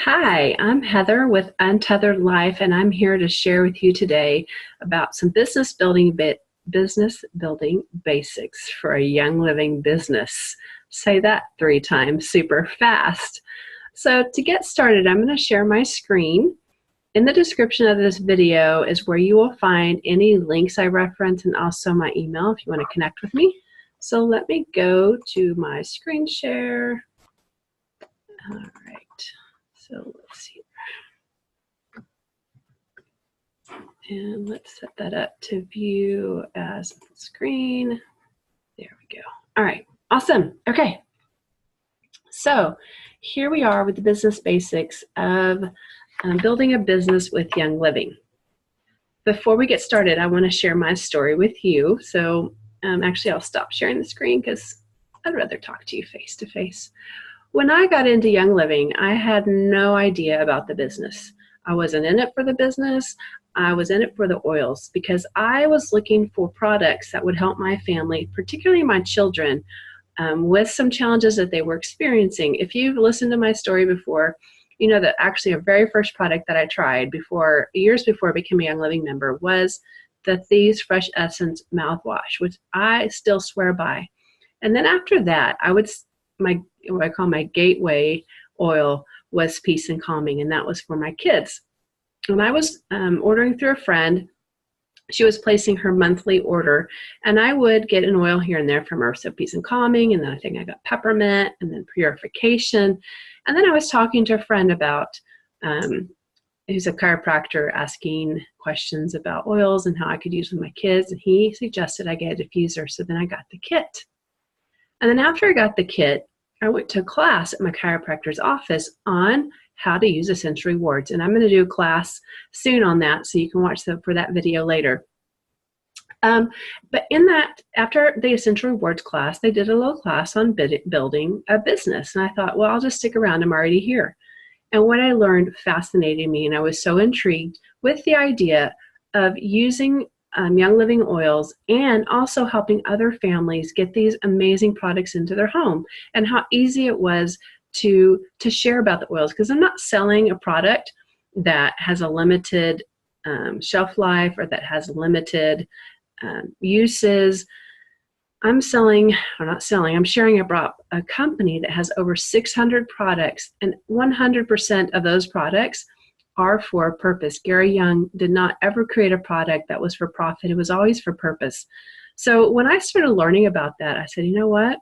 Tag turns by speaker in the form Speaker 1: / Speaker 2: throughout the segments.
Speaker 1: Hi, I'm Heather with Untethered Life, and I'm here to share with you today about some business building basics for a young living business. Say that 3 times super fast. So to get started, I'm going to share my screen. In the description of this video is where you will find any links I reference and also my email if you want to connect with me. So let me go to my screen share. All right, so let's see. And let's set that up to view as screen. There we go. All right, awesome. Okay. So here we are with the business basics of building a business with Young Living. Before we get started, I want to share my story with you. So actually, I'll stop sharing the screen because I'd rather talk to you face to face. When I got into Young Living, I had no idea about the business. I wasn't in it for the business. I was in it for the oils because I was looking for products that would help my family, particularly my children, with some challenges that they were experiencing. If you've listened to my story before, you know that actually a very first product that I tried years before I became a Young Living member was the Thieves Fresh Essence mouthwash, which I still swear by. And then after that, what I call my gateway oil was Peace and Calming, and that was for my kids. When I was ordering through a friend, she was placing her monthly order, and I would get an oil here and there from her, so Peace and Calming, and then I think I got peppermint, and then purification. And then I was talking to a friend about, who's a chiropractor, asking questions about oils and how I could use with my kids, and he suggested I get a diffuser, so then I got the kit. And then after I got the kit, I went to a class at my chiropractor's office on how to use Essential Rewards. And I'm going to do a class soon on that, so you can watch for that video later. But after the Essential Rewards class, they did a little class on building a business. And I thought, well, I'll just stick around. I'm already here. And what I learned fascinated me, and I was so intrigued with the idea of using Young Living oils and also helping other families get these amazing products into their home, and how easy it was to share about the oils, because I'm not selling a product that has a limited shelf life or that has limited uses. I'm sharing about a company that has over 600 products, and 100% of those products are for a purpose. Gary Young did not ever create a product that was for profit. It was always for purpose. So when I started learning about that, I said, you know what?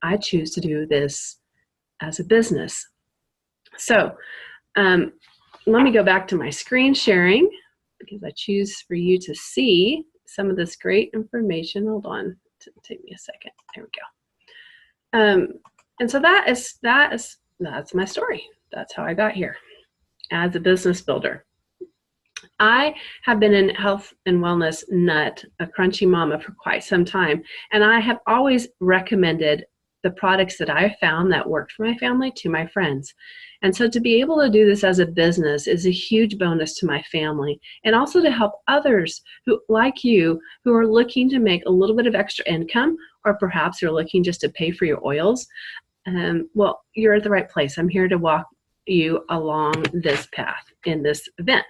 Speaker 1: I choose to do this as a business. So let me go back to my screen sharing, because I choose for you to see some of this great information. Hold on, take me a second. There we go. And so that's my story. That's how I got here as a business builder. I have been in health and wellness nut, a crunchy mama, for quite some time, and I have always recommended the products that I found that worked for my family to my friends. And so to be able to do this as a business is a huge bonus to my family, and also to help others who, like you, who are looking to make a little bit of extra income, or perhaps you're looking just to pay for your oils. Well, you're at the right place. I'm here to walk you along this path in this event.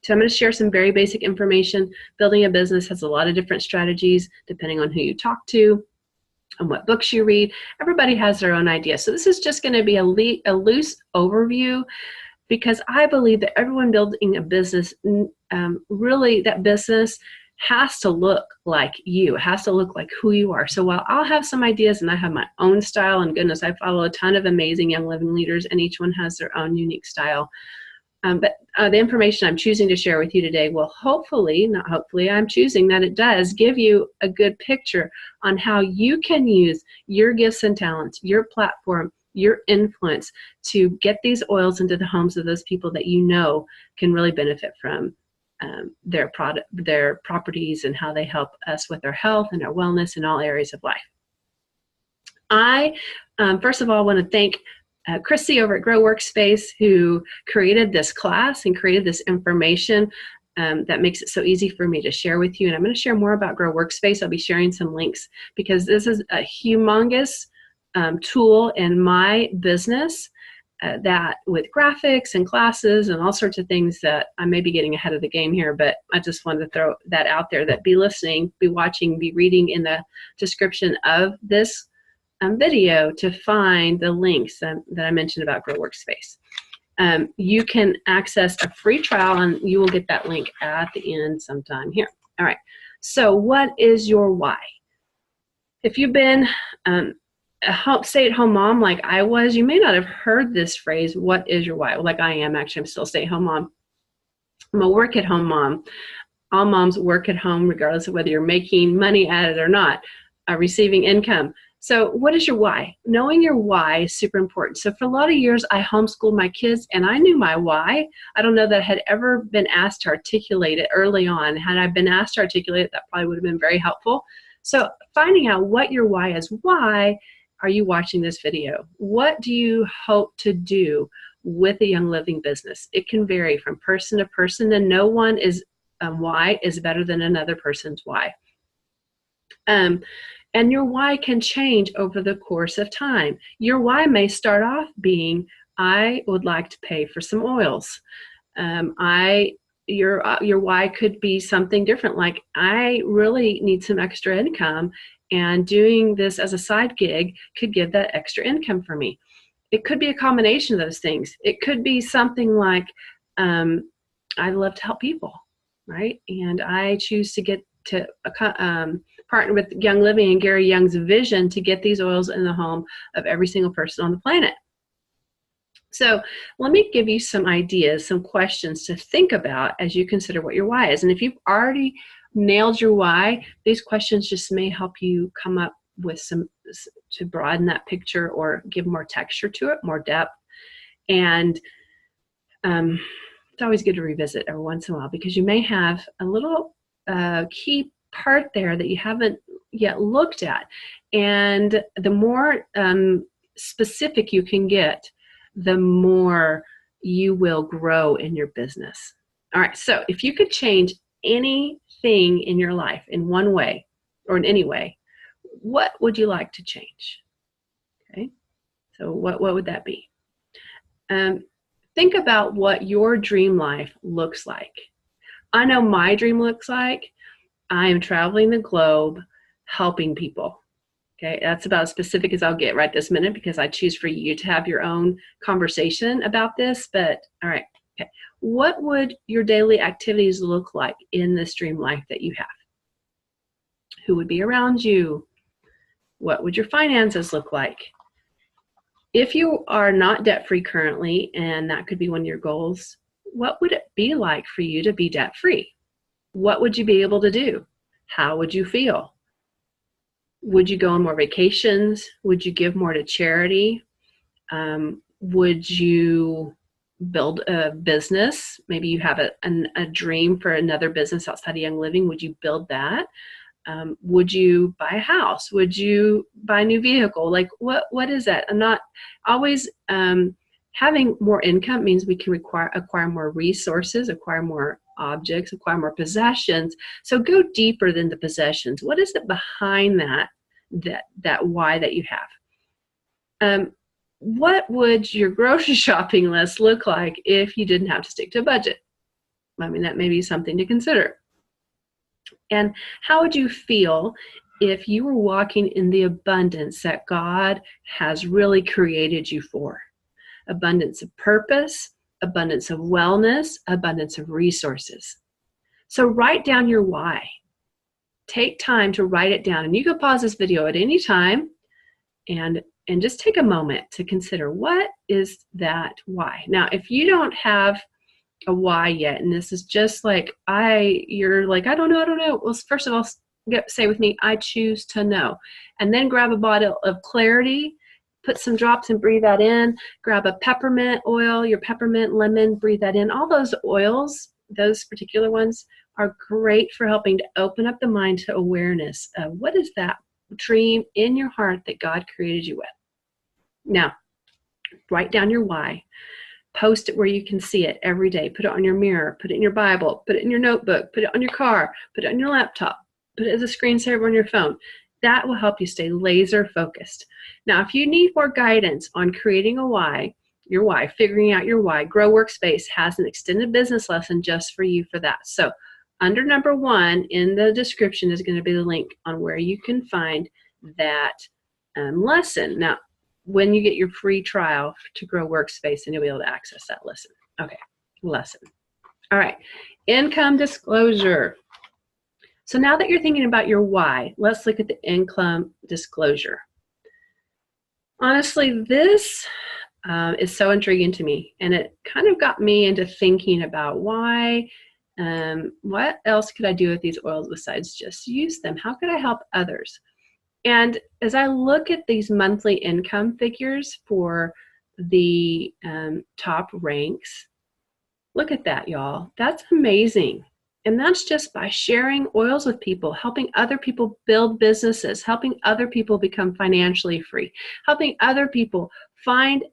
Speaker 1: So I'm going to share some very basic information. Building a business has a lot of different strategies depending on who you talk to and what books you read. Everybody has their own idea. So this is just going to be a loose overview, because I believe that everyone building a business, really that business has to look like you. It has to look like who you are. So while I'll have some ideas and I have my own style, and goodness, I follow a ton of amazing Young Living leaders, and each one has their own unique style. But the information I'm choosing to share with you today will I'm choosing that it does give you a good picture on how you can use your gifts and talents, your platform, your influence to get these oils into the homes of those people that you know can really benefit from their properties, and how they help us with our health and our wellness in all areas of life. I, first of all, want to thank Chrissy over at Workspace, who created this class and created this information that makes it so easy for me to share with you. And I'm going to share more about Workspace. I'll be sharing some links, because this is a humongous tool in my business that with graphics and classes and all sorts of things that I may be getting ahead of the game here, but I just wanted to throw that out there, that be listening, be watching, be reading in the description of this video to find the links that I mentioned about Grow Workspace. You can access a free trial, and you will get that link at the end sometime here. All right, so what is your why? If you've been a stay-at-home mom like I was, you may not have heard this phrase, what is your why? Well, like I am, actually. I'm still a stay-at-home mom. I'm a work-at-home mom. All moms work at home regardless of whether you're making money at it or not, receiving income. So what is your why? Knowing your why is super important. So for a lot of years, I homeschooled my kids, and I knew my why. I don't know that I had ever been asked to articulate it early on. Had I been asked to articulate it, that probably would have been very helpful. So finding out what your why is. Why are you watching this video? What do you hope to do with a Young Living business? It can vary from person to person, and no one is why is better than another person's why. And your why can change over the course of time. Your why may start off being, I would like to pay for some oils. Your why could be something different, like I really need some extra income, and doing this as a side gig could give that extra income for me. It could be a combination of those things. It could be something like, I love to help people, right? And I choose to get to partner with Young Living and Gary Young's vision to get these oils in the home of every single person on the planet. So let me give you some ideas, some questions to think about as you consider what your why is. And if you've already nailed your why, these questions just may help you come up with some to broaden that picture or give more texture to it, more depth. And it's always good to revisit every once in a while, because you may have a little key part there that you haven't yet looked at. And the more specific you can get, the more you will grow in your business. All right, so if you could change anything in your life in one way or in any way, what would you like to change? Okay, so what would that be? Think about what your dream life looks like. I know my dream looks like I am traveling the globe helping people. Okay, that's about as specific as I'll get right this minute, because I choose for you to have your own conversation about this. But all right, okay. What would your daily activities look like in this dream life that you have? Who would be around you? What would your finances look like? If you are not debt-free currently, and that could be one of your goals, what would it be like for you to be debt-free? What would you be able to do? How would you feel? Would you go on more vacations? Would you give more to charity? Would you build a business? Maybe you have a dream for another business outside of Young Living. Would you build that? Would you buy a house? Would you buy a new vehicle? Like what is that? I'm not always having more income means we can acquire more resources, acquire more objects, acquire more possessions. So go deeper than the possessions. What is it behind that why that you have? What would your grocery shopping list look like if you didn't have to stick to a budget? I mean, that may be something to consider. And how would you feel if you were walking in the abundance that God has really created you for? Abundance of purpose, abundance of wellness, abundance of resources. So write down your why. Take time to write it down. And you can pause this video at any time and just take a moment to consider, what is that why? Now, if you don't have a why yet, and this is just like, you're like, I don't know. Well, first of all, say with me, I choose to know. And then grab a bottle of clarity, put some drops and breathe that in. Grab a peppermint oil, your peppermint, lemon, breathe that in. All those oils, those particular ones, are great for helping to open up the mind to awareness of what is that dream in your heart that God created you with. Now, write down your why. Post it where you can see it every day. Put it on your mirror, put it in your Bible, put it in your notebook, put it on your car, put it on your laptop, put it as a screensaver on your phone. That will help you stay laser focused. Now, if you need more guidance on creating a why, your why, figuring out your why. Grow Workspace has an extended business lesson just for you for that. So under number 1 in the description is going to be the link on where you can find that lesson. Now, when you get your free trial to Grow Workspace, and you'll be able to access that lesson. Okay, lesson. All right, income disclosure. So now that you're thinking about your why, let's look at the income disclosure. Honestly, this is so intriguing to me, and it kind of got me into thinking about why, what else could I do with these oils besides just use them? How could I help others? And as I look at these monthly income figures for the top ranks, look at that, y'all. That's amazing. And that's just by sharing oils with people, helping other people build businesses, helping other people become financially free, helping other people find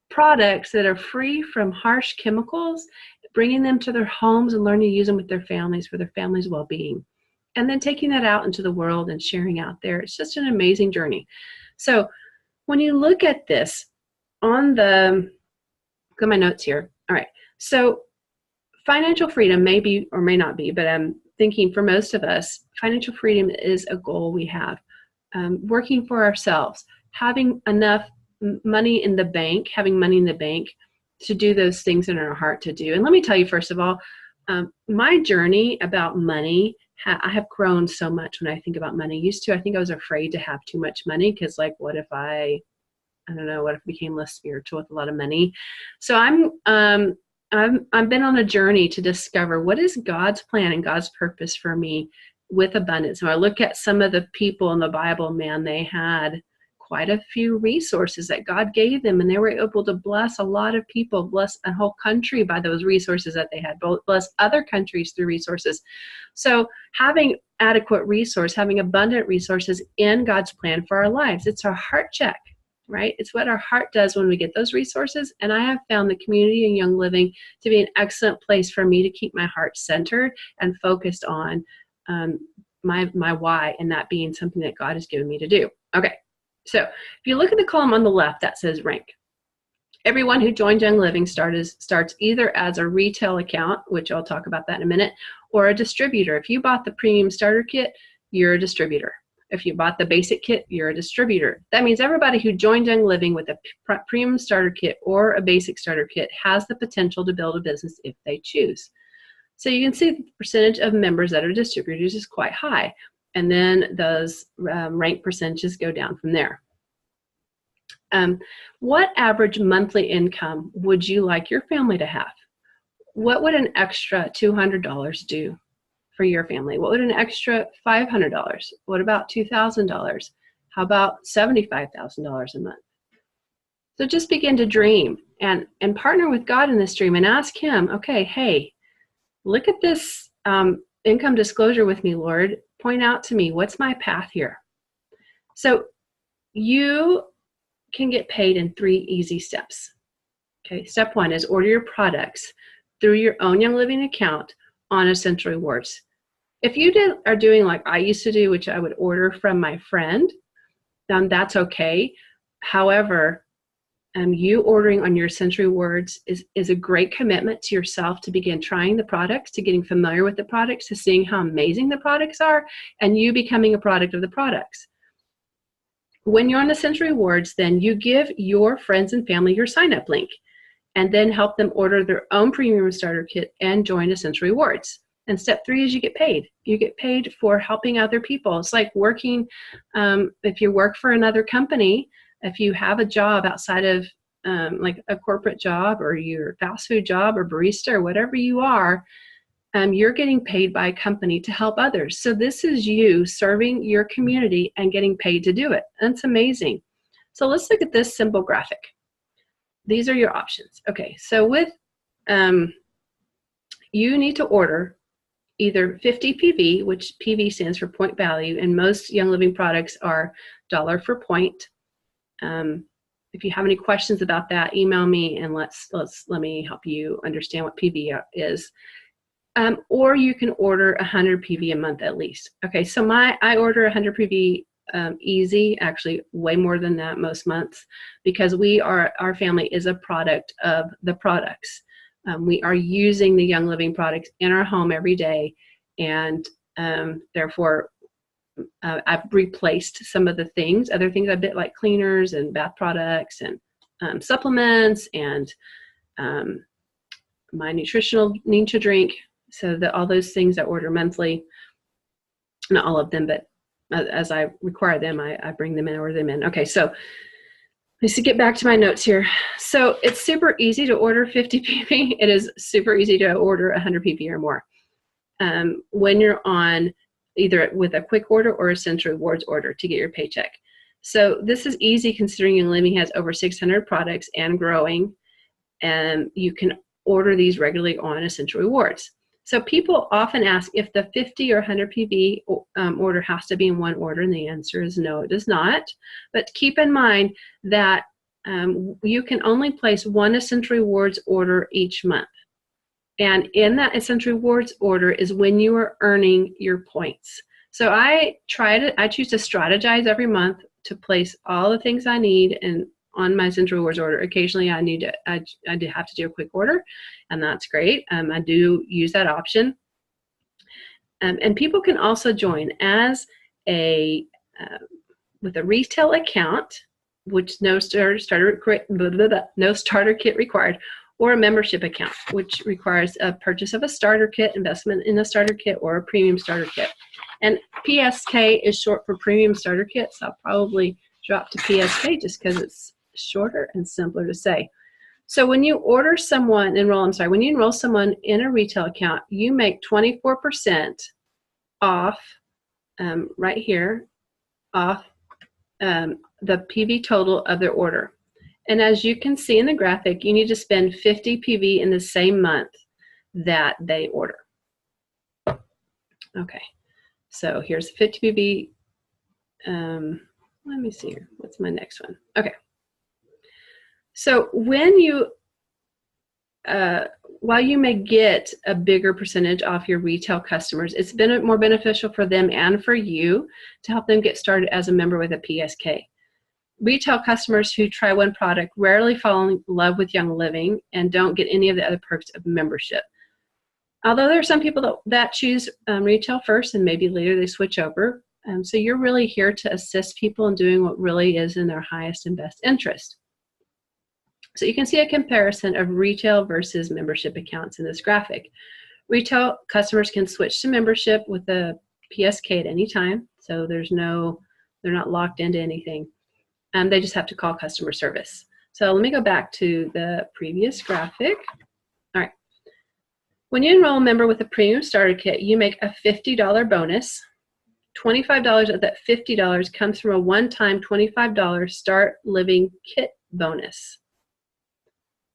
Speaker 1: products that are free from harsh chemicals, bringing them to their homes and learning to use them with their families for their family's well-being. And then taking that out into the world and sharing out there. It's just an amazing journey. So when you look at this on the, got my notes here. All right. So financial freedom may be or may not be, but I'm thinking for most of us, financial freedom is a goal we have. Working for ourselves, having enough money in the bank, to do those things in our heart to do. And let me tell you, first of all, my journey about money, I have grown so much when I think about money. Used to, I think I was afraid to have too much money because, like, what if I don't know, what if I became less spiritual with a lot of money? So I've been on a journey to discover what is God's plan and God's purpose for me with abundance. So I look at some of the people in the Bible, man, they had quite a few resources that God gave them, and they were able to bless a lot of people, bless a whole country by those resources that they had, bless other countries through resources. So having adequate resource, having abundant resources in God's plan for our lives, it's our heart check, right? It's what our heart does when we get those resources. And I have found the community and Young Living to be an excellent place for me to keep my heart centered and focused on my why, and that being something that God has given me to do. Okay. So if you look at the column on the left that says rank, everyone who joined Young Living starts either as a retail account, which I'll talk about that in a minute, or a distributor. If you bought the premium starter kit, you're a distributor. If you bought the basic kit, you're a distributor. That means everybody who joined Young Living with a premium starter kit or a basic starter kit has the potential to build a business if they choose. So you can see the percentage of members that are distributors is quite high. And then those rank percentages go down from there. What average monthly income would you like your family to have? What would an extra $200 do for your family? What would an extra $500? What about $2,000? How about $75,000 a month? So just begin to dream and partner with God in this dream and ask Him, okay, hey, look at this income disclosure with me, Lord. Point out to me, what's my path here? So you can get paid in 3 easy steps. Okay, step 1 is order your products through your own Young Living account on Essential Rewards. If you are doing like I used to do, which I would order from my friend, that's okay. However, you ordering on your Essential Rewards is a great commitment to yourself to begin trying the products, to getting familiar with the products, to seeing how amazing the products are, and you becoming a product of the products. When you're on Essential Rewards, then you give your friends and family your sign-up link and then help them order their own premium starter kit and join Essential Rewards. And step 3 is you get paid. You get paid for helping other people. It's like working, if you work for another company, if you have a job outside of like a corporate job or your fast food job or barista or whatever you are, you're getting paid by a company to help others. So this is you serving your community and getting paid to do it. That's amazing. So let's look at this simple graphic. These are your options. Okay, so with, you need to order either 50 PV, which PV stands for point value, and most Young Living products are dollar for point. If you have any questions about that, email me and let me help you understand what PV is. Or you can order 100 PV a month at least. Okay, so I order 100 PV easy, actually way more than that most months, because our family is a product of the products. We are using the Young Living products in our home every day, and therefore I've replaced some of the things, other things I bit, like cleaners and bath products and supplements and my nutritional need to drink. So that all those things I order monthly, not all of them, but as I require them, I bring them in, order them in. Okay, so let's get back to my notes here. So it's super easy to order 50 pp. It is super easy to order 100 pp or more when you're on either with a quick order or a Century Rewards order to get your paycheck. So this is easy considering Young Living has over 600 products and growing, and you can order these regularly on Essential Rewards. So people often ask if the 50 or 100 PV order has to be in one order, and the answer is no, it does not. But keep in mind that you can only place one Essential Rewards order each month. And in that Essential Rewards order is when you are earning your points. So I choose to strategize every month to place all the things I need and on my Essential Rewards order. Occasionally I do have to do a quick order, and that's great. I do use that option. And people can also join as with a retail account, which no starter kit required, or a membership account, which requires a purchase of a starter kit, investment in a starter kit, or a premium starter kit. And PSK is short for premium starter kit, so I'll probably drop to PSK just because it's shorter and simpler to say. So when you enroll someone in a retail account, you make 24% off right here, off the PV total of their order. And as you can see in the graphic, you need to spend 50 PV in the same month that they order. Okay, so here's 50 PV. Let me see here. What's my next one? Okay. So when you, while you may get a bigger percentage off your retail customers, it's been more beneficial for them and for you to help them get started as a member with a PSK. Retail customers who try one product rarely fall in love with Young Living and don't get any of the other perks of membership. Although there are some people that choose retail first and maybe later they switch over. So you're really here to assist people in doing what really is in their highest and best interest. So you can see a comparison of retail versus membership accounts in this graphic. Retail customers can switch to membership with a PSK at any time. So they're not locked into anything. They just have to call customer service. So let me go back to the previous graphic. All right. When you enroll a member with a premium starter kit, you make a $50 bonus. $25 of that $50 comes from a one-time $25 Start Living Kit bonus.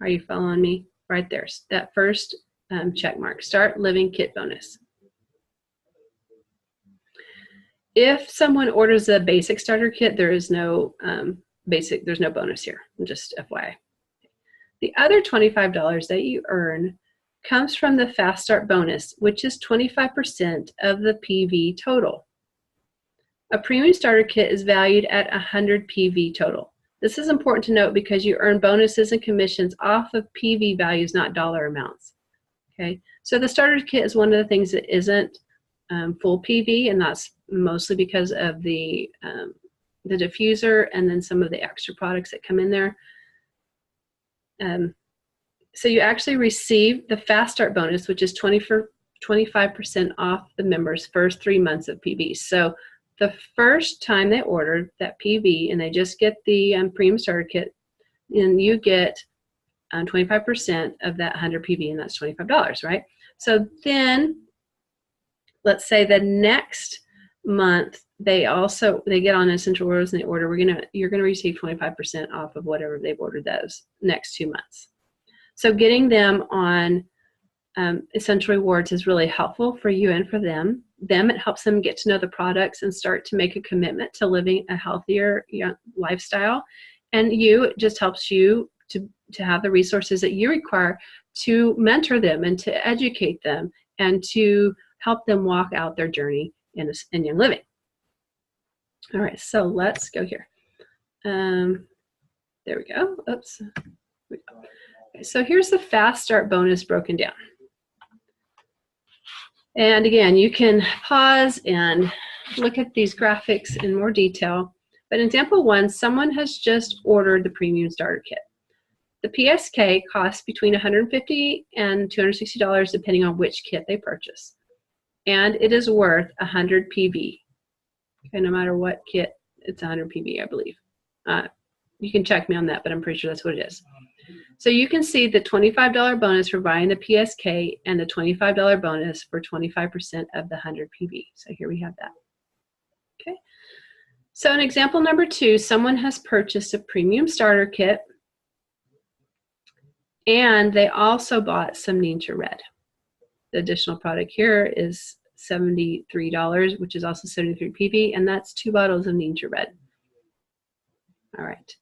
Speaker 1: Are you following me? Right there, that first check mark, Start Living Kit bonus. If someone orders a basic starter kit, there is no there's no bonus here, just FYI. The other $25 that you earn comes from the Fast Start bonus, which is 25% of the PV total. A premium starter kit is valued at 100 PV total. This is important to note because you earn bonuses and commissions off of PV values, not dollar amounts. Okay, so the starter kit is one of the things that isn't full PV, and that's mostly because of the diffuser and then some of the extra products that come in there. So you actually receive the Fast Start bonus, which is 25% off the members' first 3 months of PV. So the first time they order that PV and they just get the premium starter kit, and you get 25% of that 100 PV, and that's $25, right? So then, let's say the next month they get on Essential Rewards and they order, you're gonna receive 25% off of whatever they've ordered those next 2 months. So getting them on Essential Rewards is really helpful for you and for them. It helps them get to know the products and start to make a commitment to living a healthier lifestyle. And it just helps you to have the resources that you require to mentor them and to educate them and to help them walk out their journey in Young Living. All right, so let's go here. There we go. Oops. Okay, so here's the fast start bonus broken down. And again, you can pause and look at these graphics in more detail. But in example 1, someone has just ordered the premium starter kit. The PSK costs between $150 and $260 depending on which kit they purchase. And it is worth 100 PV. Okay, no matter what kit, it's 100 PV, I believe. You can check me on that, but I'm pretty sure that's what it is. So you can see the $25 bonus for buying the PSK and the $25 bonus for 25% of the 100 PV. So here we have that. Okay. So in example number 2, someone has purchased a premium starter kit and they also bought some Ninja Red. The additional product here is $73, which is also 73 PV, and that's 2 bottles of Ninja Red. All right.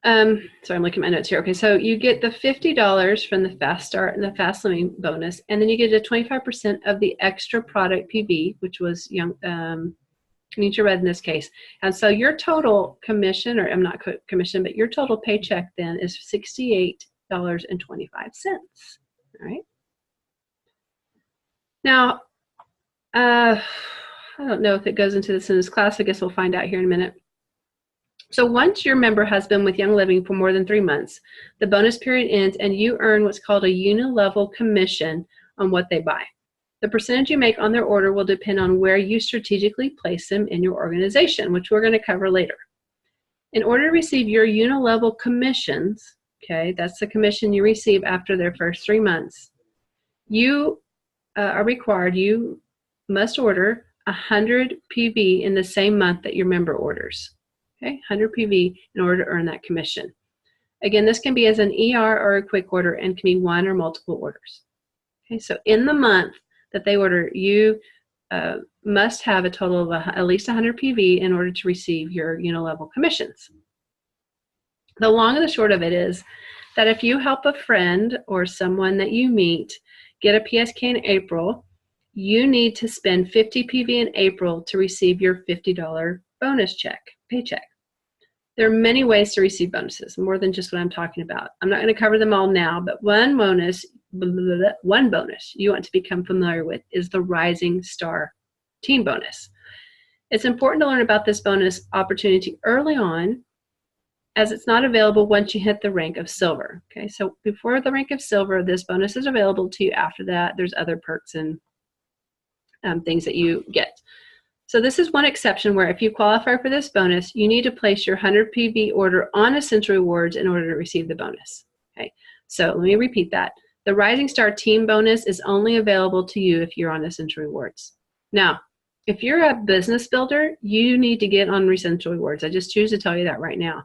Speaker 1: So I'm looking at my notes here. Okay, so you get the $50 from the Fast Start and the Fast Living bonus, and then you get a 25% of the extra product PV, which was Ninja Red in this case. And so your total commission, or I'm not commission, but your total paycheck then is $68.25. All right. Now, I don't know if it goes into this in this class. I guess we'll find out here in a minute. So once your member has been with Young Living for more than 3 months, the bonus period ends and you earn what's called a unilevel commission on what they buy. The percentage you make on their order will depend on where you strategically place them in your organization, which we're going to cover later. In order to receive your unilevel commissions, okay, that's the commission you receive after their first 3 months, you are required, you must order 100 PV in the same month that your member orders. Okay, 100 PV in order to earn that commission. Again, this can be as an ER or a quick order and can be 1 or multiple orders. Okay, so in the month that they order, you must have a total of at least 100 PV in order to receive your unilevel commissions. The long and the short of it is that if you help a friend or someone that you meet get a PSK in April, you need to spend 50 PV in April to receive your $50 bonus paycheck. There are many ways to receive bonuses, more than just what I'm talking about. I'm not going to cover them all now, but one bonus you want to become familiar with is the Rising Star Team Bonus. It's important to learn about this bonus opportunity early on, as it's not available once you hit the rank of silver. Okay, so before the rank of silver, this bonus is available to you. After that, there's other perks and things that you get. So this is one exception where if you qualify for this bonus, you need to place your 100 PV order on Essential Rewards in order to receive the bonus. Okay, so let me repeat that. The Rising Star Team Bonus is only available to you if you're on Essential Rewards. Now, if you're a business builder, you need to get on Essential Rewards. I just choose to tell you that right now.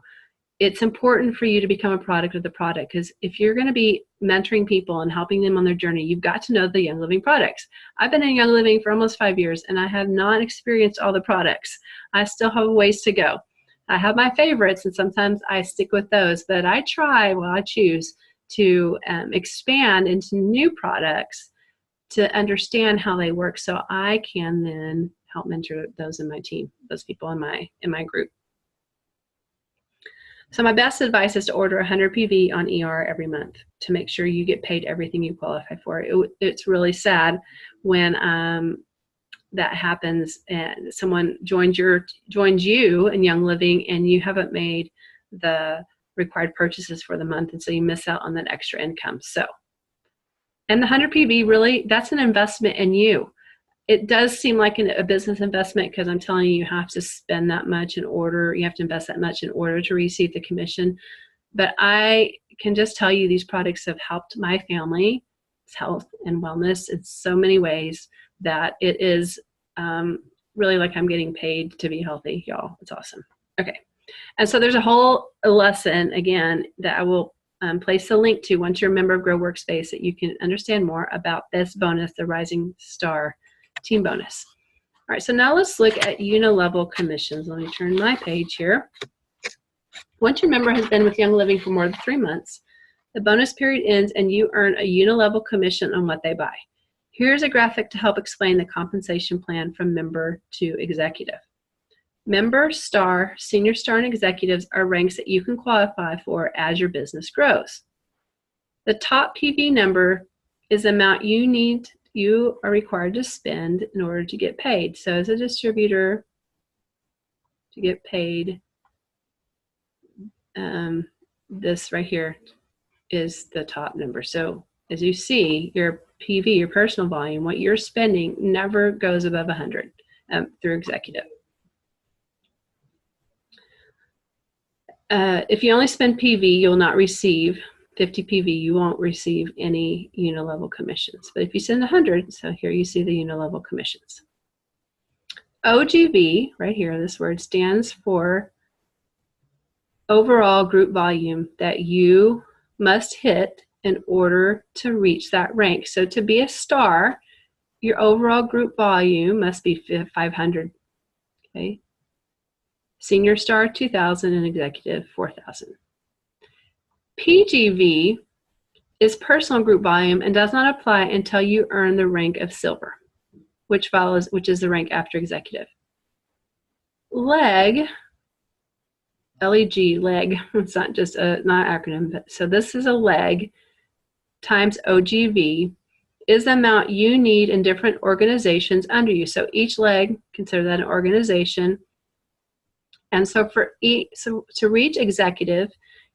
Speaker 1: It's important for you to become a product of the product, because if you're going to be mentoring people and helping them on their journey, you've got to know the Young Living products. I've been in Young Living for almost 5 years, and I have not experienced all the products. I still have a ways to go. I have my favorites, and sometimes I stick with those, but I choose to expand into new products to understand how they work, so I can then help mentor those in my team, those people in my group. So my best advice is to order 100 PV on ER every month to make sure you get paid everything you qualify for. It's really sad when that happens and someone joins you in Young Living and you haven't made the required purchases for the month, and so you miss out on that extra income. So, and the 100 PV, really, that's an investment in you. It does seem like a business investment because I'm telling you, you have to spend that much in order, you have to invest that much in order to receive the commission. But I can just tell you these products have helped my family's health and wellness in so many ways that it is really like I'm getting paid to be healthy, y'all. It's awesome. Okay. And so there's a whole lesson, again, that I will place a link to once you're a member of Grow Workspace that you can understand more about this bonus, the Rising Star Team Bonus. All right, so now let's look at unilevel commissions. Let me turn my page here. Once your member has been with Young Living for more than 3 months, the bonus period ends and you earn a unilevel commission on what they buy. Here's a graphic to help explain the compensation plan from member to executive. Member, star, senior star, and executives are ranks that you can qualify for as your business grows. The top PV number is the amount you are required to spend in order to get paid. So as a distributor, to get paid, this right here is the top number. So as you see, your PV, your personal volume, what you're spending never goes above 100 through executive. If you only spend PV, you'll not receive 50 PV. You won't receive any unilevel commissions. But if you send 100, so here you see the unilevel commissions. OGV, right here, this word stands for overall group volume that you must hit in order to reach that rank. So to be a star, your overall group volume must be 500. Okay. Senior star 2,000 and executive 4,000. PGV is personal group volume and does not apply until you earn the rank of silver, which is the rank after executive. LEG, LEG, leg, it's not just not an acronym, but so this is a leg times OGV is the amount you need in different organizations under you. So each leg, consider that an organization. And so to reach executive,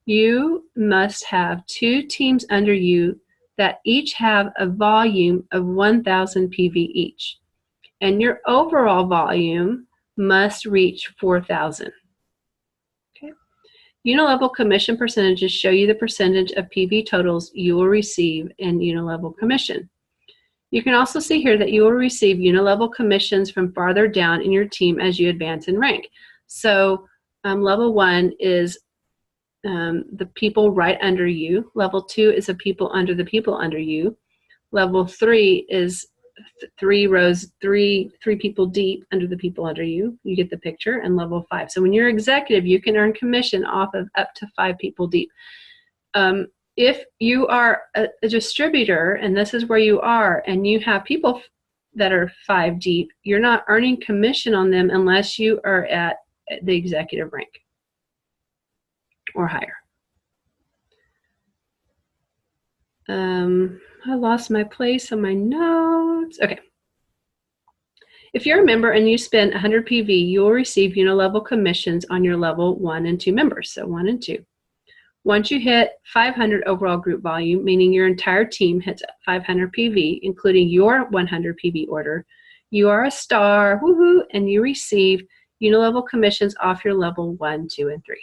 Speaker 1: you must have 2 teams under you that each have a volume of 1,000 PV each. And your overall volume must reach 4,000. Okay. Unilevel commission percentages show you the percentage of PV totals you will receive in unilevel commission. You can also see here that you will receive unilevel commissions from farther down in your team as you advance in rank. So level 1 is the people right under you. Level 2 is the people under you. Level 3 is 3 rows, three people deep under the people under you. You get the picture. And level 5. So when you're executive, you can earn commission off of up to 5 people deep. If you are a distributor, and this is where you are, and you have people that are 5 deep, you're not earning commission on them unless you are at the executive rank or higher. I lost my place on my notes. Okay. If you're a member and you spend 100 PV, you will receive unilevel commissions on your level 1 and 2 members, so 1 and 2. Once you hit 500 overall group volume, meaning your entire team hits 500 PV, including your 100 PV order, you are a star, woohoo, and you receive unilevel commissions off your level 1, 2, and 3.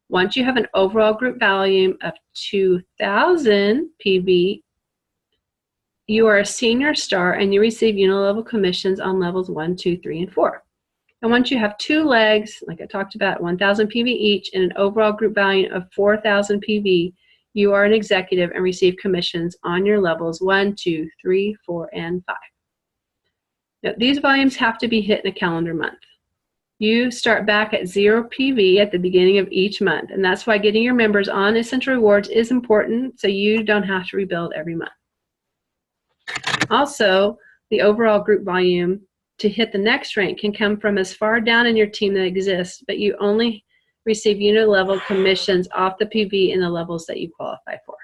Speaker 1: Once you have an overall group volume of 2,000 PV, you are a senior star and you receive unilevel commissions on levels 1, 2, 3, and 4. And once you have 2 legs, like I talked about, 1,000 PV each, and an overall group volume of 4,000 PV, you are an executive and receive commissions on your levels 1, 2, 3, 4, and 5. Now, these volumes have to be hit in a calendar month. You start back at 0 PV at the beginning of each month, and that's why getting your members on Essential Rewards is important, so you don't have to rebuild every month. Also, the overall group volume to hit the next rank can come from as far down in your team that exists, but you only receive unilevel commissions off the PV in the levels that you qualify for.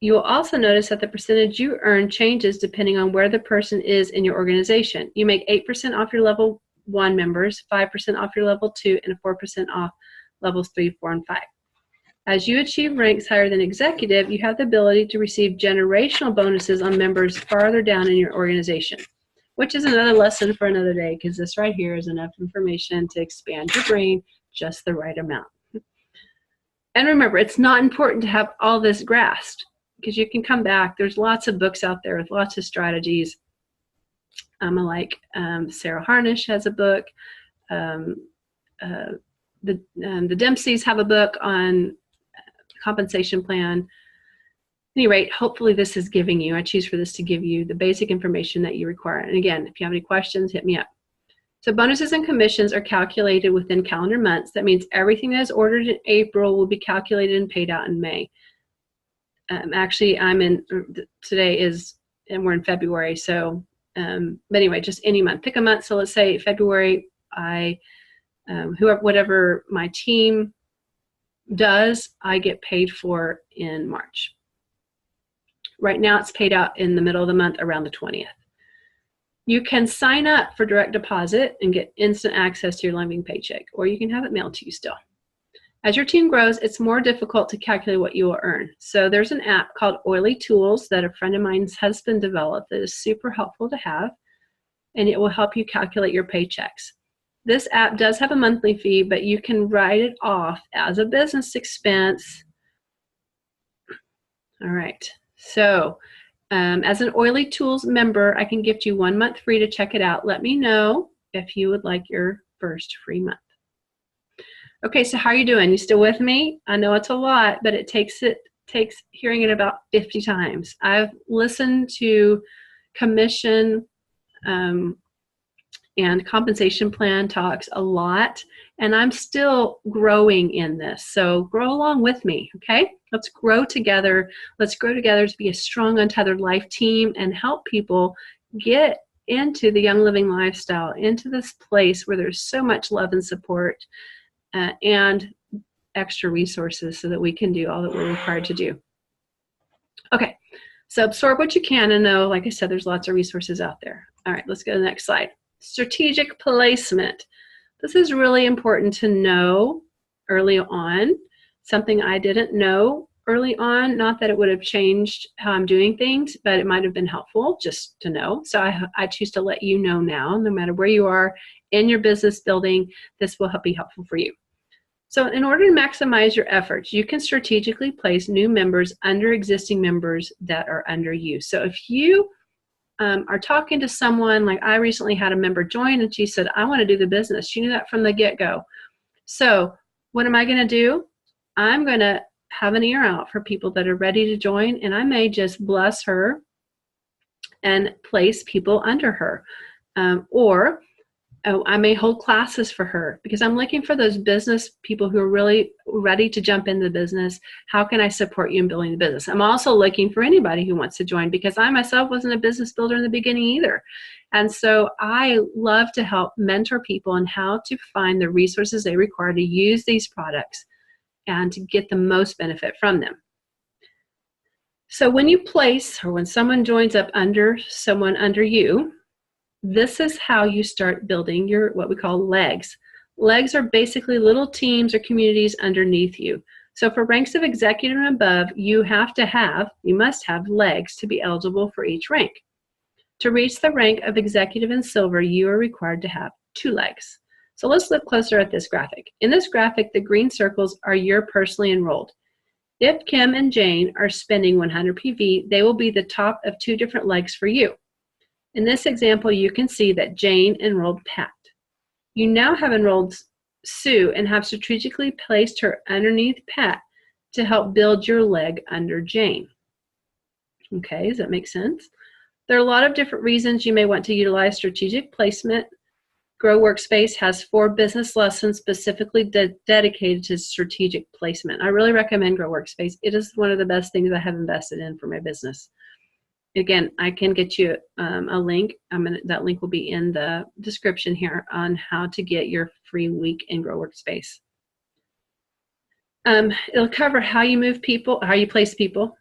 Speaker 1: You will also notice that the percentage you earn changes depending on where the person is in your organization. You make 8% off your level 1 members, 5% off your level 2, and 4% off levels 3, 4, and 5. As you achieve ranks higher than executive, you have the ability to receive generational bonuses on members farther down in your organization, which is another lesson for another day, because this right here is enough information to expand your brain just the right amount. And remember, it's not important to have all this grasped, because you can come back. There's lots of books out there with lots of strategies. Like Sarah Harnish has a book. The Dempseys have a book on compensation plan. At any rate, hopefully this is giving you, I choose for this to give you the basic information that you require. And again, if you have any questions, hit me up. So bonuses and commissions are calculated within calendar months. That means everything that is ordered in April will be calculated and paid out in May. Actually, today is and we're in February. So, but anyway, just any month. Pick a month. So let's say February, whatever my team does, I get paid for in March. Right now it's paid out in the middle of the month around the 20th. You can sign up for direct deposit and get instant access to your living paycheck, or you can have it mailed to you still. As your team grows, it's more difficult to calculate what you will earn. So there's an app called Oily Tools that a friend of mine's husband developed that is super helpful to have, and it will help you calculate your paychecks. This app does have a monthly fee, but you can write it off as a business expense. All right, so as an Oily Tools member, I can gift you 1 month free to check it out. Let me know if you would like your first free month. Okay, so how are you doing? You still with me? I know it's a lot, but it takes hearing it about 50 times. I've listened to commission and compensation plan talks a lot, and I'm still growing in this. So grow along with me, okay? Let's grow together. Let's grow together to be a strong Untethered Life team and help people get into the Young Living lifestyle, into this place where there's so much love and support and extra resources so that we can do all that we're required to do. Okay, so absorb what you can and know, like I said, there's lots of resources out there. All right, let's go to the next slide. Strategic placement. This is really important to know early on. Something I didn't know early on, not that it would have changed how I'm doing things, but it might have been helpful just to know. So I choose to let you know now, no matter where you are in your business building, this will be helpful for you. So in order to maximize your efforts, you can strategically place new members under existing members that are under you. So if you are talking to someone, like I recently had a member join and she said, I want to do the business. She knew that from the get-go. So what am I going to do? I'm going to have an ear out for people that are ready to join, and I may just bless her and place people under her. Or I may hold classes for her because I'm looking for those business people who are really ready to jump into the business. How can I support you in building the business? I'm also looking for anybody who wants to join because I myself wasn't a business builder in the beginning either. And so I love to help mentor people on how to find the resources they require to use these products and to get the most benefit from them. So when you place, or when someone joins up under someone under you, this is how you start building your, what we call legs. Legs are basically little teams or communities underneath you. So for ranks of executive and above, you must have legs to be eligible for each rank. To reach the rank of executive and silver, you are required to have 2 legs. So let's look closer at this graphic. In this graphic, the green circles are your personally enrolled. If Kim and Jane are spending 100 PV, they will be the top of 2 different legs for you. In this example, you can see that Jane enrolled Pat. You now have enrolled Sue and have strategically placed her underneath Pat to help build your leg under Jane. Okay, does that make sense? There are a lot of different reasons you may want to utilize strategic placement. Grow Workspace has 4 business lessons specifically dedicated to strategic placement. I really recommend Grow Workspace. It is one of the best things I have invested in for my business. Again, I can get you a link. That link will be in the description here on how to get your free week in Grow Workspace. It'll cover how you move people, how you place people,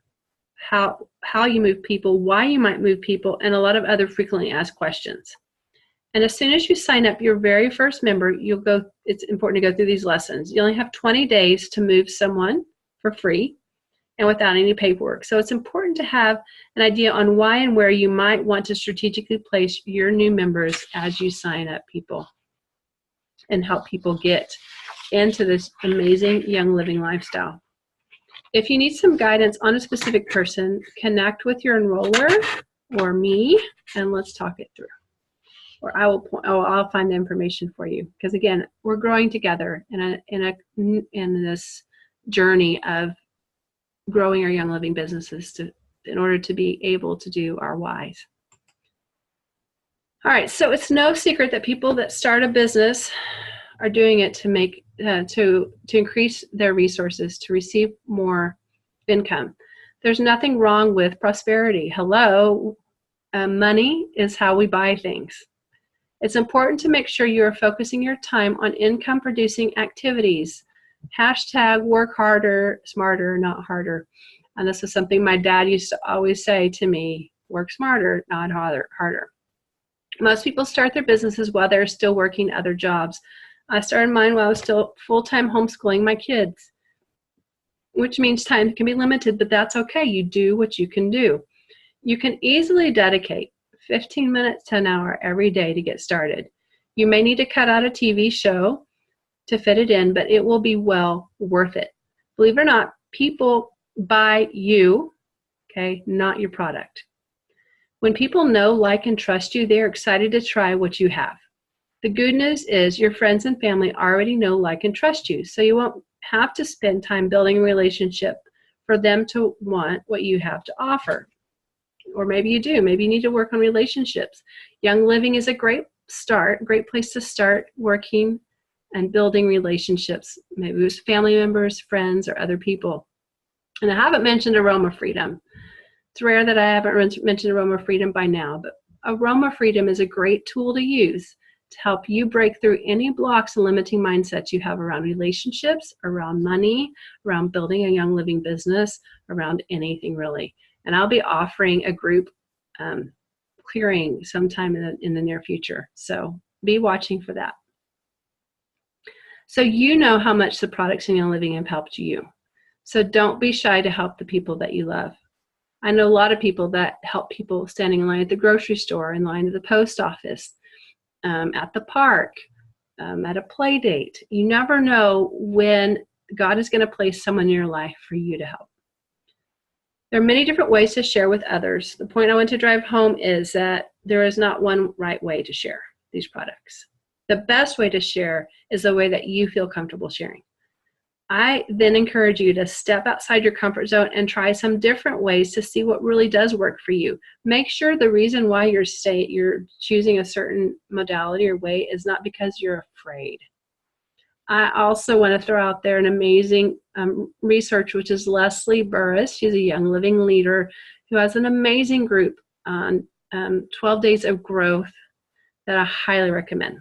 Speaker 1: how you move people, why you might move people, and a lot of other frequently asked questions. And as soon as you sign up your very first member, it's important to go through these lessons. You only have 20 days to move someone for free and without any paperwork. So it's important to have an idea on why and where you might want to strategically place your new members as you sign up people and help people get into this amazing Young Living lifestyle. If you need some guidance on a specific person, connect with your enroller or me, and let's talk it through. Or I'll find the information for you. Because again, we're growing together in this journey of growing our Young Living businesses in order to be able to do our whys. All right, so it's no secret that people that start a business are doing it to make to increase their resources, to receive more income. There's nothing wrong with prosperity. Hello, Money is how we buy things. It's important to make sure you are focusing your time on income-producing activities. Hashtag work harder, smarter, not harder. And this is something my dad used to always say to me, work smarter, not harder. Most people start their businesses while they're still working other jobs. I started mine while I was still full-time homeschooling my kids, which means time can be limited, but that's okay. You do what you can do. You can easily dedicate 15 minutes to an hour every day to get started. You may need to cut out a TV show to fit it in, but it will be well worth it. Believe it or not, people buy you, okay, not your product. When people know, like, and trust you, they're excited to try what you have. The good news is your friends and family already know, like, and trust you, so you won't have to spend time building a relationship for them to want what you have to offer. Or maybe you do. Maybe you need to work on relationships. Young Living is a great place to start working and building relationships, maybe with family members, friends, or other people. And I haven't mentioned Aroma Freedom. It's rare that I haven't mentioned Aroma Freedom by now, but Aroma Freedom is a great tool to use to help you break through any blocks and limiting mindsets you have around relationships, around money, around building a Young Living business, around anything really. And I'll be offering a group clearing sometime in the near future. So be watching for that. So you know how much the products in Young Living have helped you. So don't be shy to help the people that you love. I know a lot of people that help people standing in line at the grocery store, in line at the post office, at the park, at a play date. You never know when God is going to place someone in your life for you to help. There are many different ways to share with others. The point I want to drive home is that there is not one right way to share these products. The best way to share is the way that you feel comfortable sharing. I then encourage you to step outside your comfort zone and try some different ways to see what really does work for you. Make sure the reason why you're choosing a certain modality or way is not because you're afraid. I also want to throw out there an amazing research, which is Leslie Burris. She's a Young Living leader who has an amazing group on 12 Days of Growth that I highly recommend.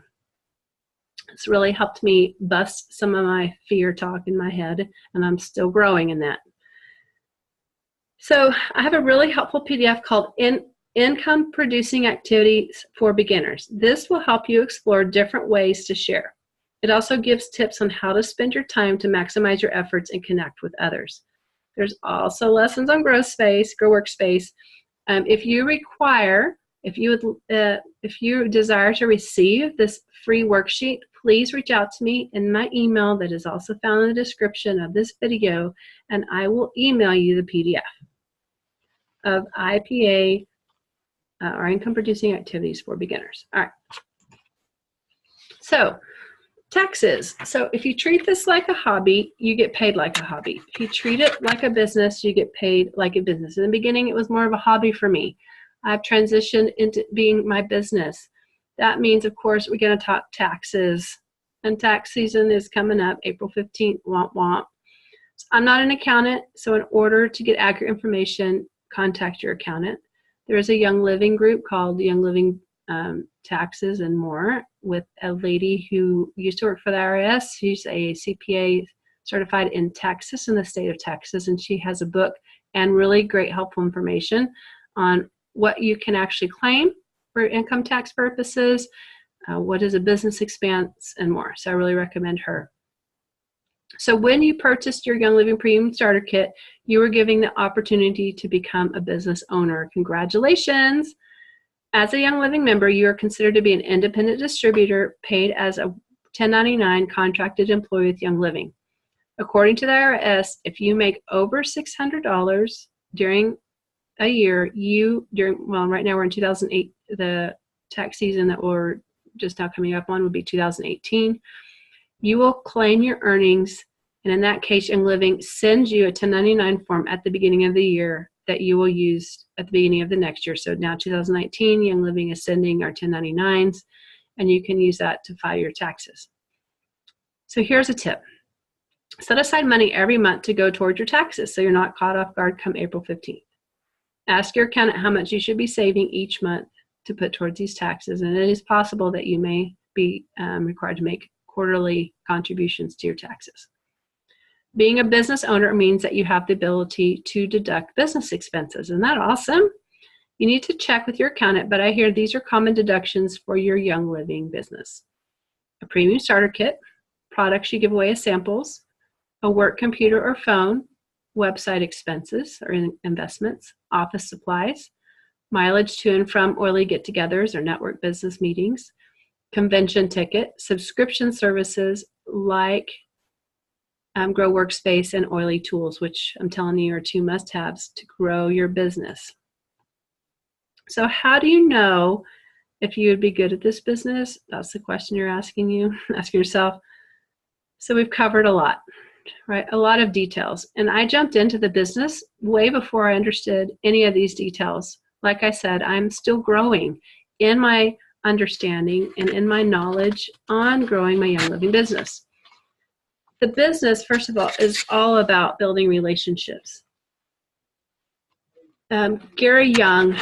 Speaker 1: It's really helped me bust some of my fear talk in my head, and I'm still growing in that. So I have a really helpful PDF called Income Producing Activities for Beginners. This will help you explore different ways to share. It also gives tips on how to spend your time to maximize your efforts and connect with others. There's also lessons on Workspace. If you desire to receive this free worksheet, please reach out to me in my email that is also found in the description of this video, and I will email you the PDF of IPA, or Income Producing Activities for Beginners. All right. So, taxes. So if you treat this like a hobby, you get paid like a hobby. If you treat it like a business, you get paid like a business. In the beginning, it was more of a hobby for me. I've transitioned into being my business. That means, of course, we're going to talk taxes. And tax season is coming up, April 15th, womp womp. So I'm not an accountant, so in order to get accurate information, contact your accountant. There is a Young Living group called Young Living Taxes and More with a lady who used to work for the IRS. She's a CPA certified in Texas, in the state of Texas, and she has a book and really great helpful information on what you can actually claim for income tax purposes, what is a business expense, and more. So I really recommend her. So when you purchased your Young Living Premium Starter Kit, you were giving the opportunity to become a business owner. Congratulations. As a Young Living member, you are considered to be an independent distributor paid as a 1099 contracted employee with Young Living. According to the IRS, if you make over $600 during a year, right now we're in 2008, the tax season that we're just now coming up on would be 2018. You will claim your earnings, and in that case, Young Living sends you a 1099 form at the beginning of the year that you will use at the beginning of the next year. So now 2019, Young Living is sending our 1099s, and you can use that to file your taxes. So here's a tip. Set aside money every month to go towards your taxes so you're not caught off guard come April 15th. Ask your accountant how much you should be saving each month to put towards these taxes, and it is possible that you may be required to make quarterly contributions to your taxes. Being a business owner means that you have the ability to deduct business expenses. Isn't that awesome? You need to check with your accountant, but I hear these are common deductions for your Young Living business. A premium starter kit, products you give away as samples, a work computer or phone, website expenses or investments, office supplies, mileage to and from oily get-togethers or network business meetings, convention ticket, subscription services like Grow Workspace and Oily Tools, which I'm telling you are 2 must-haves to grow your business. So how do you know if you would be good at this business? That's the question you're asking yourself. So we've covered a lot, right? A lot of details. And I jumped into the business way before I understood any of these details. Like I said, I'm still growing in my understanding and in my knowledge on growing my Young Living business. The business, first of all, is all about building relationships. Gary Young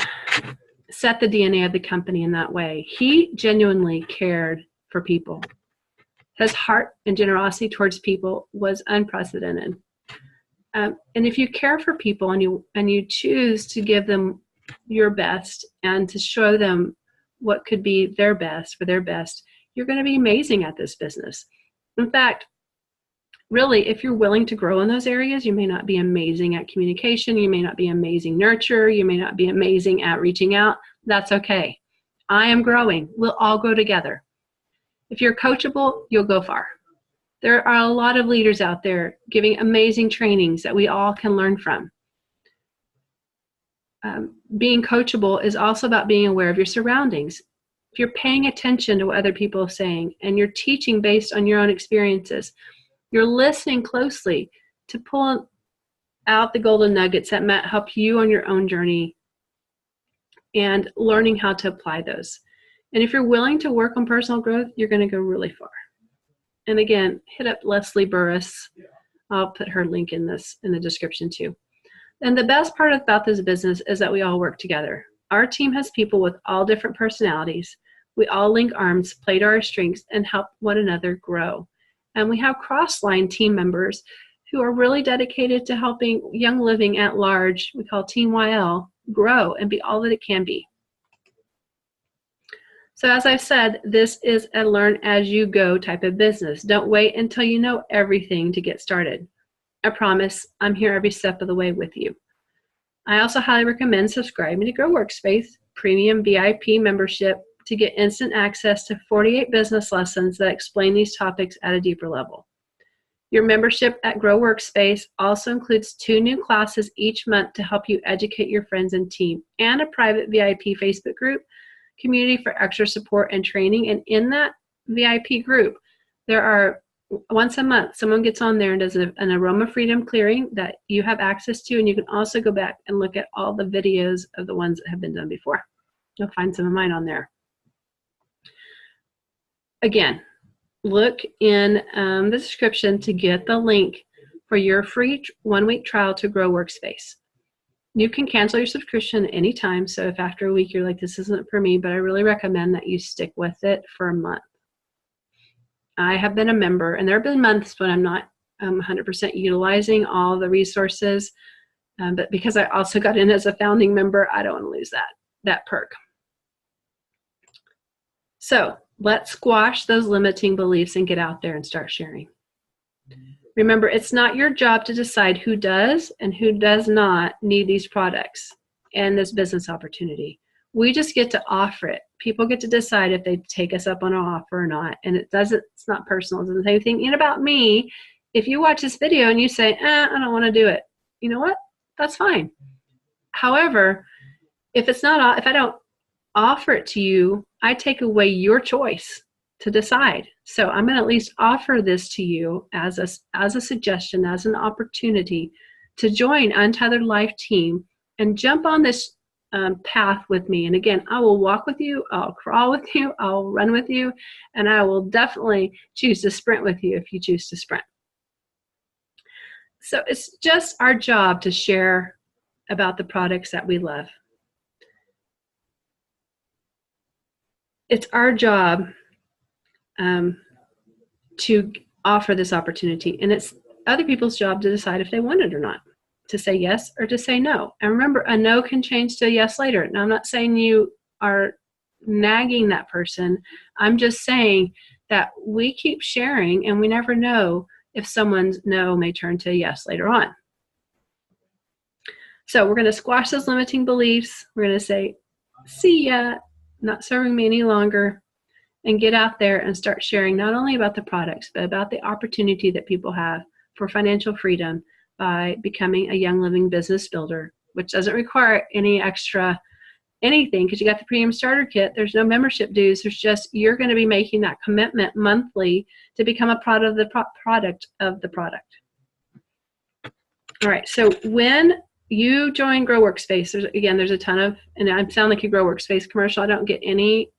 Speaker 1: set the DNA of the company in that way. He genuinely cared for people. His heart and generosity towards people was unprecedented. And if you care for people and you choose to give them your best and to show them what could be their best for their best, you're going to be amazing at this business. In fact, really, if you're willing to grow in those areas, you may not be amazing at communication, you may not be amazing nurture, you may not be amazing at reaching out. That's okay. I am growing. We'll all grow together. If you're coachable, you'll go far. There are a lot of leaders out there giving amazing trainings that we all can learn from. Being coachable is also about being aware of your surroundings. If you're paying attention to what other people are saying and you're teaching based on your own experiences, you're listening closely to pull out the golden nuggets that might help you on your own journey and learning how to apply those. And if you're willing to work on personal growth, you're going to go really far. And again, hit up Leslie Burris. I'll put her link in the description too. And the best part about this business is that we all work together. Our team has people with all different personalities. We all link arms, play to our strengths, and help one another grow. And we have cross-line team members who are really dedicated to helping Young Living at large, we call Team YL, grow and be all that it can be. So as I've said, this is a learn-as-you-go type of business. Don't wait until you know everything to get started. I promise I'm here every step of the way with you. I also highly recommend subscribing to Grow Workspace Premium VIP membership to get instant access to 48 business lessons that explain these topics at a deeper level. Your membership at Grow Workspace also includes 2 new classes each month to help you educate your friends and team, and a private VIP Facebook group community for extra support and training. And in that VIP group, there are once a month, someone gets on there and does an aroma freedom clearing that you have access to, and you can also go back and look at all the videos of the ones that have been done before. You'll find some of mine on there. Again, look in the description to get the link for your free 1-week trial to Grow Workspace. You can cancel your subscription anytime, so if after a week you're like, this isn't for me, but I really recommend that you stick with it for a month. I have been a member, and there have been months when I'm not 100% utilizing all the resources, but because I also got in as a founding member, I don't want to lose that perk. So let's squash those limiting beliefs and get out there and start sharing. Remember, it's not your job to decide who does and who does not need these products and this business opportunity. We just get to offer it. People get to decide if they take us up on an offer or not. And it's not personal. It doesn't say anything about me. If you watch this video and you say, I don't want to do it, you know what? That's fine. However, if I don't offer it to you, I take away your choice to decide. So I'm going to at least offer this to you as a suggestion, as an opportunity to join Untethered Life team and jump on this path with me. And again, I will walk with you, I'll crawl with you, I'll run with you, and I will definitely choose to sprint with you if you choose to sprint. So it's just our job to share about the products that we love. It's our job to offer this opportunity, and it's other people's job to decide if they want it or not, to say yes or to say no. And remember, a no can change to a yes later. Now, I'm not saying you are nagging that person. I'm just saying that we keep sharing, and we never know if someone's no may turn to a yes later on. So we're going to squash those limiting beliefs. We're going to say, see ya, not serving me any longer, and get out there and start sharing not only about the products, but about the opportunity that people have for financial freedom by becoming a Young Living business builder, which doesn't require any extra anything, because you got the premium starter kit. There's no membership dues. There's just, you're going to be making that commitment monthly to become a part of the product of the product. All right, so when you join Grow Workspace, there's a ton of, and I sound like a Grow Workspace commercial. I don't get any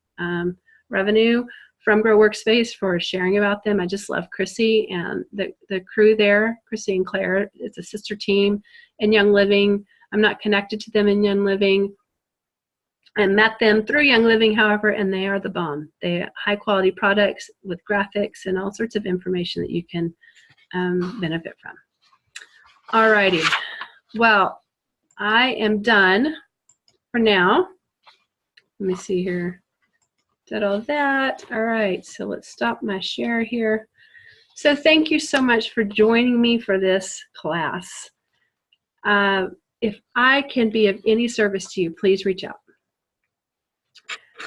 Speaker 1: revenue from Grow Workspace for sharing about them. I just love Chrissy and the crew there, Chrissy and Claire. It's a sister team in Young Living. I'm not connected to them in Young Living. I met them through Young Living, however, and they are the bomb. They are high quality products with graphics and all sorts of information that you can benefit from. All righty. Well, I am done for now. Let me see here. Did all that. All right, so let's stop my share here. So thank you so much for joining me for this class. If I can be of any service to you, please reach out.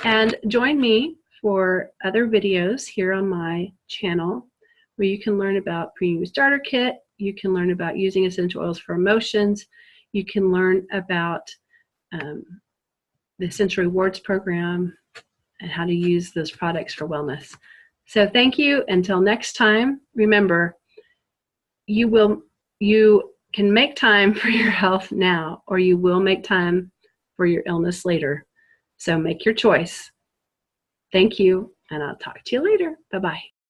Speaker 1: And join me for other videos here on my channel where you can learn about Premium Starter Kit, you can learn about using essential oils for emotions, you can learn about the Essential Rewards program and how to use those products for wellness. So thank you. Until next time, remember, you can make time for your health now, or you will make time for your illness later. So make your choice. Thank you, and I'll talk to you later. Bye-bye.